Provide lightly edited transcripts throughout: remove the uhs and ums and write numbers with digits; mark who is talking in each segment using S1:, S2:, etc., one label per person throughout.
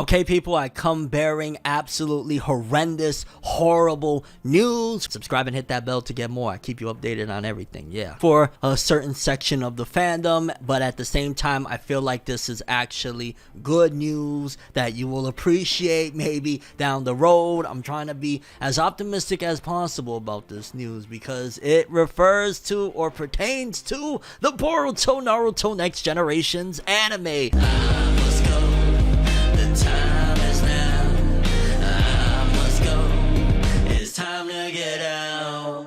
S1: Okay, people, I come bearing absolutely horrendous, horrible news. Subscribe and hit that bell to get more. I keep you updated on everything, yeah. For a certain section of the fandom, but at the same time, I feel like this is actually good news that you will appreciate maybe down the road. I'm trying to be as optimistic as possible about this news because it refers to or pertains to the Boruto Naruto Next Generation's anime. Let's go. Time is now. I must go. It's time to get out.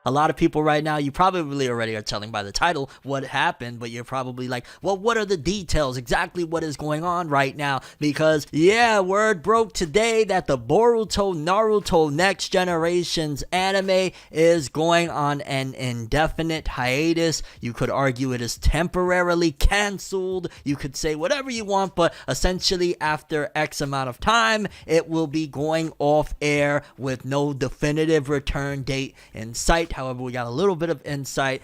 S1: A lot of people right now, you probably already are telling by the title what happened, but you're probably like, well, what are the details? Exactly what is going on right now? Because, yeah, word broke today that the Boruto Naruto Next Generation's anime is going on an indefinite hiatus. You could argue it is temporarily canceled. You could say whatever you want, but essentially after X amount of time, it will be going off air with no definitive return date in sight. However, we got a little bit of insight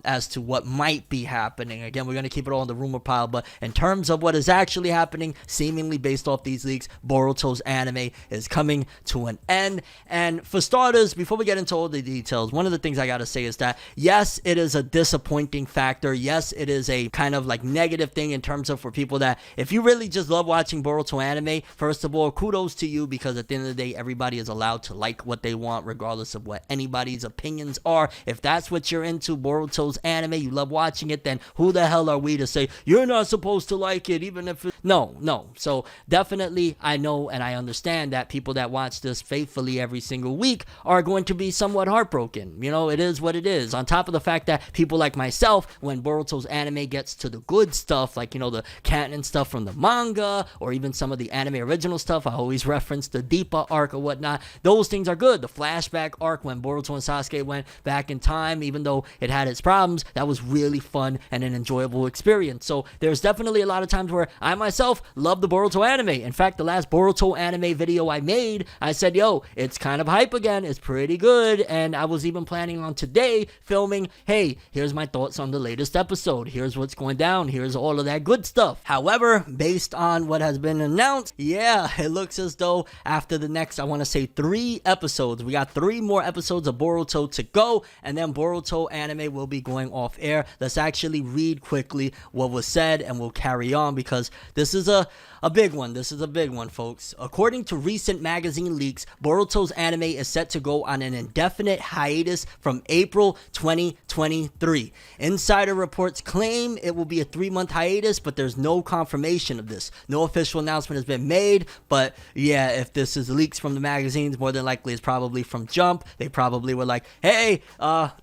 S1: as to what might be happening. Again, we're going to keep it all in the rumor pile, but in terms of what is actually happening, seemingly based off these leaks, Boruto's anime is coming to an end. And for starters, before we get into all the details, one of the things I got to say is that, yes, it is a disappointing factor. Yes, it is a kind of like negative thing in terms of for people that, if you really just love watching Boruto anime, first of all, kudos to you, because at the end of the day, everybody is allowed to like what they want, regardless of what anybody's opinions are. If that's what you're into, Boruto's anime, you love watching it, then who the hell are we to say you're not supposed to like it, even if it... No. So definitely, I know and I understand that people that watch this faithfully every single week are going to be somewhat heartbroken. You know, it is what it is. On top of the fact that people like myself, when Boruto's anime gets to the good stuff, like, you know, the canon stuff from the manga, or even some of the anime original stuff, I always reference the Deepa arc or whatnot. Those things are good. The flashback arc when Boruto and Sasuke went back in time, even though it had its problems, that was really fun and an enjoyable experience. So there's definitely a lot of times where I myself love the Boruto anime. In fact, the last Boruto anime video I made, I said, yo, it's kind of hype again, it's pretty good, and I was even planning on today filming, hey, here's my thoughts on the latest episode, here's what's going down, here's all of that good stuff. However, based on what has been announced, yeah, it looks as though after the next, I want to say 3 episodes, we got 3 more episodes of Boruto to go, and then Boruto anime will be going off air. Let's actually read quickly what was said and we'll carry on, because this is a big one. This is a big one, folks. According to recent magazine leaks, Boruto's anime is set to go on an indefinite hiatus from April 2023. Insider reports claim it will be a 3-month hiatus, but there's no confirmation of this. No official announcement has been made, but yeah, if this is leaks from the magazines, more than likely it's probably from Jump. They probably were like, hey,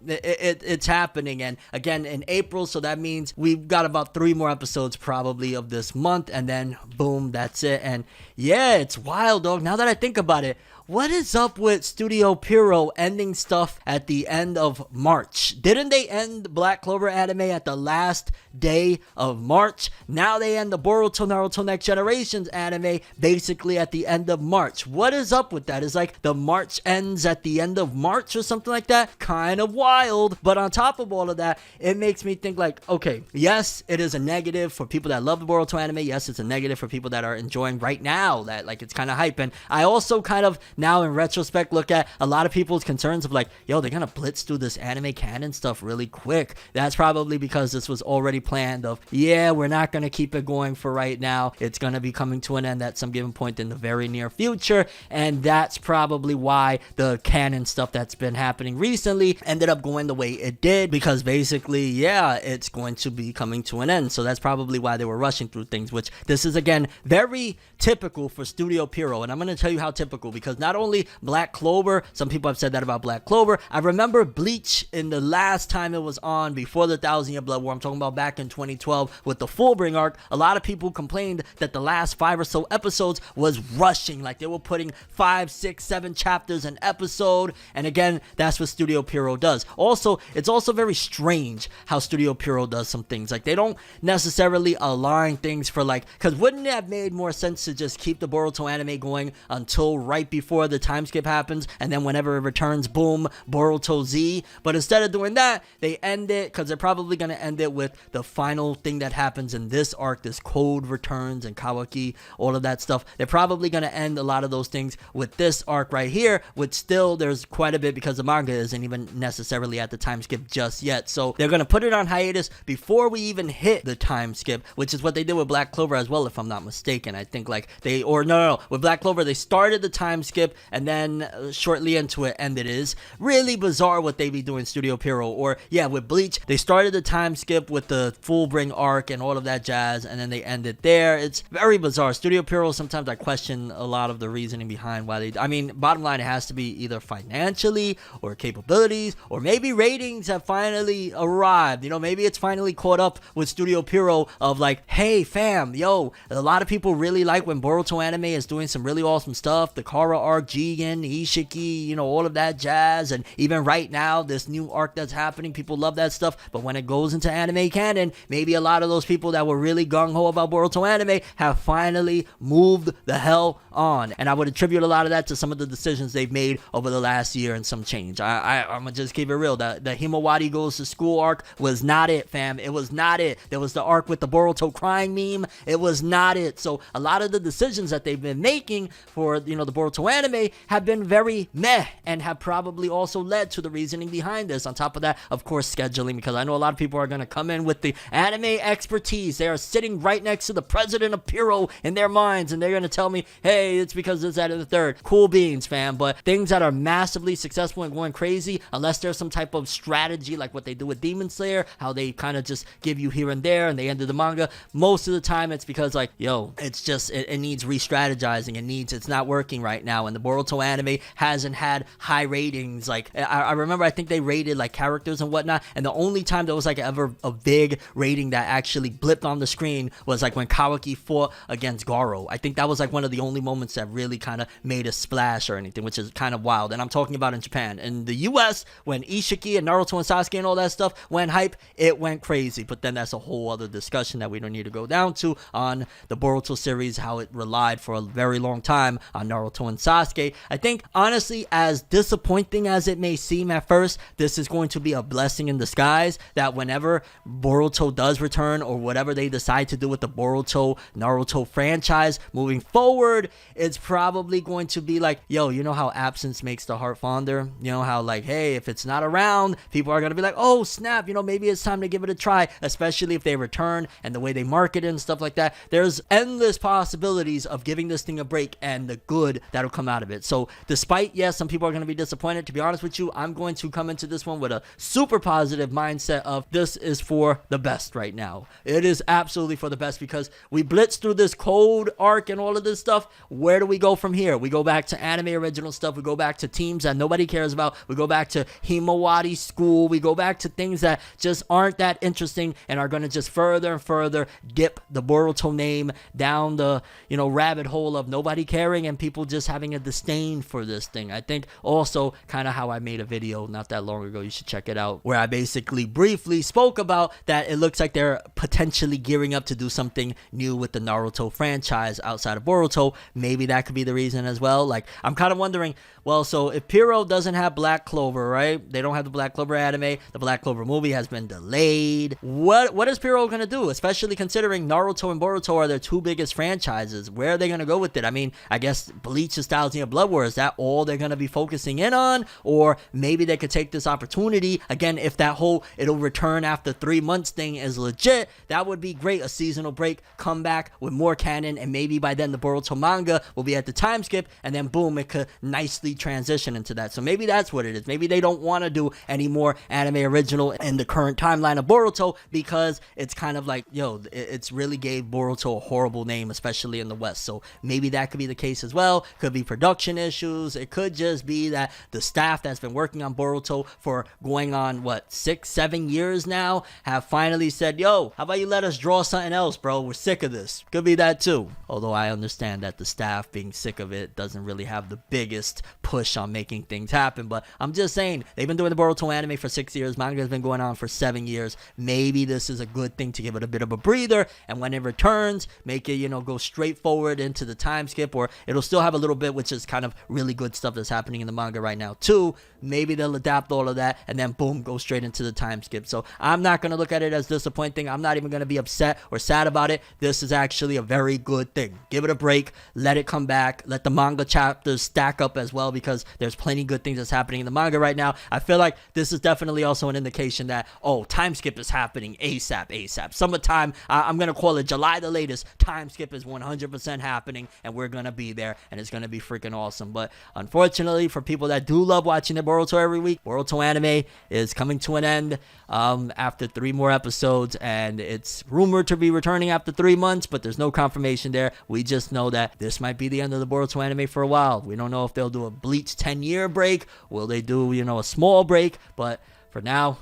S1: it's happening. And again, in April, so that means we've got about 3 more episodes probably of this month, and then boom, that's it. And yeah, it's wild, dog. Now that I think about it, what is up with Studio Pierrot ending stuff at the end of March? Didn't they end Black Clover anime at the last day of March? Now they end the Boruto Naruto Next Generation's anime basically at the end of March. What is up with that? Is like the March ends at the end of March or something like that? Kind of wild. But on top of all of that, it makes me think like, okay, yes, it is a negative for people that love the Boruto anime. Yes, it's a negative for people that are enjoying right now, that like it's kind of hype. And I also kind of now in retrospect look at a lot of people's concerns of like, yo, they're gonna blitz through this anime canon stuff really quick. That's probably because this was already planned of, yeah, we're not gonna keep it going for right now. It's gonna be coming to an end at some given point in the very near future, and that's probably why the canon stuff that's been happening recently ended up going the way it did, because basically, yeah, it's going to be coming to an end. So that's probably why they were rushing through things, which this is again very typical for Studio Pierrot. And I'm going to tell you how typical, because not only Black Clover, some people have said that about Black Clover. I remember Bleach in the last time it was on before the 1,000-Year Blood War. I'm talking about back in 2012 with the Fullbring arc. A lot of people complained that the last 5 or so episodes was rushing, like they were putting 5, 6, 7 chapters an episode. And again, that's what Studio Pierrot does. Also, it's also very strange how Studio Pierrot does some things. Like they don't necessarily align things for like, because wouldn't it have made more sense to just keep the Boruto anime going until right before before the time skip happens, and then whenever it returns, boom, Boruto Z. But instead of doing that, they end it, because they're probably going to end it with the final thing that happens in this arc, this code returns and Kawaki, all of that stuff. They're probably going to end a lot of those things with this arc right here, which still there's quite a bit, because the manga isn't even necessarily at the time skip just yet. So they're going to put it on hiatus before we even hit the time skip, which is what they did with Black Clover as well, if I'm not mistaken. I think like no, with Black Clover they started the time skip, and then shortly into it ended. It is really bizarre what they be doing, Studio Pierrot. Or yeah, with Bleach they started the time skip with the Fullbring arc and all of that jazz, and then they ended there. It's very bizarre. Studio Pierrot, sometimes I question a lot of the reasoning behind why they, I mean, bottom line, it has to be either financially or capabilities, or maybe ratings have finally arrived. You know, maybe it's finally caught up with Studio Pierrot of like, hey fam, yo, a lot of people really like when Boruto anime is doing some really awesome stuff, the Kara arc, Jigen, Ishiki, you know, all of that jazz, and even right now this new arc that's happening, people love that stuff. But when it goes into anime canon, maybe a lot of those people that were really gung-ho about Boruto anime have finally moved the hell on, and I would attribute a lot of that to some of the decisions they've made over the last year and some change. I'm gonna just keep it real. The Himawari goes to school arc was not it, fam. It was not it. There was the arc with the Boruto crying meme. It was not it. So a lot of the decisions that they've been making for, you know, the Boruto anime have been very meh, and have probably also led to the reasoning behind this. On top of that, of course, scheduling, because I know a lot of people are going to come in with the anime expertise. They are sitting right next to the president of Pierrot in their minds, and they're going to tell me, hey, it's because this, that, and the third. Cool beans, fam. But things that are massively successful and going crazy, unless there's some type of strategy like what they do with Demon Slayer, how they kind of just give you here and there and they ended the manga, most of the time it's because like, yo, it's just, it needs re-strategizing. It's not working right now, and the Boruto anime hasn't had high ratings. Like I remember, I think they rated like characters and whatnot, and the only time there was like ever a big rating that actually blipped on the screen was like when Kawaki fought against Garo. I think that was like one of the only moments that really kind of made a splash or anything, which is kind of wild. And I'm talking about in Japan. In the US, when Ishiki and Naruto and Sasuke and all that stuff went hype, it went crazy. But then that's a whole other discussion that we don't need to go down to on the Boruto series, how it relied for a very long time on Naruto and Sasuke. I think honestly, as disappointing as it may seem at first, this is going to be a blessing in disguise, that whenever Boruto does return, or whatever they decide to do with the Boruto Naruto franchise moving forward, it's probably going to be like, yo, you know how absence makes the heart fonder? You know how like, hey, if it's not around, people are going to be like, oh snap, you know, maybe it's time to give it a try, especially if they return and the way they market it and stuff like that. There's endless possibilities of giving this thing a break and the good that'll come out of it. So despite, yes, some people are going to be disappointed, to be honest with you, I'm going to come into this one with a super positive mindset of this is for the best right now. It is absolutely for the best, because we blitzed through this code arc and all of this stuff. Where do we go from here? We go back to anime original stuff. We go back to teams that nobody cares about. We go back to Himawari school. We go back to things that just aren't that interesting and are going to just further and further dip the Boruto name down the, you know, rabbit hole of nobody caring and people just having a disdain for this thing. I think also kind of how I made a video not that long ago, you should check it out, where I basically briefly spoke about that it looks like they're potentially gearing up to do something new with the Naruto franchise outside of Boruto. Maybe that could be the reason as well. Like, I'm kind of wondering, well, so if Pierrot doesn't have Black Clover, right? They don't have the Black Clover anime. The Black Clover movie has been delayed. What is Pierrot going to do? Especially considering Naruto and Boruto are their two biggest franchises. Where are they going to go with it? I mean, I guess Bleach is Thousand Year Blood War. Is that all they're going to be focusing in on? Or maybe they could take this opportunity, again, if that whole it'll return after 3 months thing is legit, that would be great. A seasonal break, come back with more canon, and maybe by then the Boruto manga will be at the time skip, and then boom, it could nicely transition into that. So maybe that's what it is. Maybe they don't want to do any more anime original in the current timeline of Boruto, because it's kind of like, yo, it's really gave Boruto a horrible name, especially in the West. So maybe that could be the case as well. Could be production issues. It could just be that the staff that's been working on Boruto for going on, what, 6-7 years now, have finally said, yo, how about you let us draw something else, bro? We're sick of this. Could be that too. Although I understand that the staff being sick of it doesn't really have the biggest push on making things happen. But I'm just saying, they've been doing the Boruto anime for 6 years. Manga has been going on for 7 years. Maybe this is a good thing to give it a bit of a breather. And when it returns, make it, you know, go straight forward into the time skip, or it'll still have a little bit with which is kind of really good stuff that's happening in the manga right now. 2, maybe they'll adapt all of that and then boom, go straight into the time skip. So I'm not going to look at it as disappointing. I'm not even going to be upset or sad about it. This is actually a very good thing. Give it a break, let it come back, let the manga chapters stack up as well, because there's plenty good things that's happening in the manga right now. I feel like this is definitely also an indication that, oh, time skip is happening ASAP. Summertime, I'm going to call it July the latest. Time skip is 100% happening, and we're going to be there, and it's going to be freaking awesome. But unfortunately, for people that do love watching the Boruto every week, Boruto anime is coming to an end after 3 more episodes, and it's rumored to be returning after 3 months, but there's no confirmation there. We just know that this might be the end of the Boruto anime for a while. We don't know if they'll do a Bleach 10-year break. Will they do, a small break? But for now,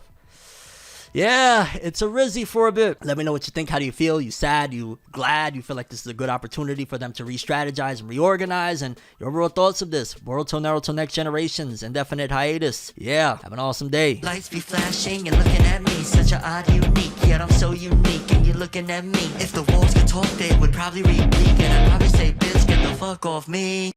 S1: yeah, it's a Rizzy for a bit. Let me know what you think. How do you feel? You sad? You glad? You feel like this is a good opportunity for them to re-strategize and reorganize? And your overall thoughts of this? Boruto, Naruto, Next Generations, indefinite hiatus. Yeah, have an awesome day.
S2: Lights be flashing and looking at me, such a odd, unique, yet I'm so unique and you're looking at me. If the walls could talk, they would probably repeat, and I'd probably say, bitch, get the fuck off me.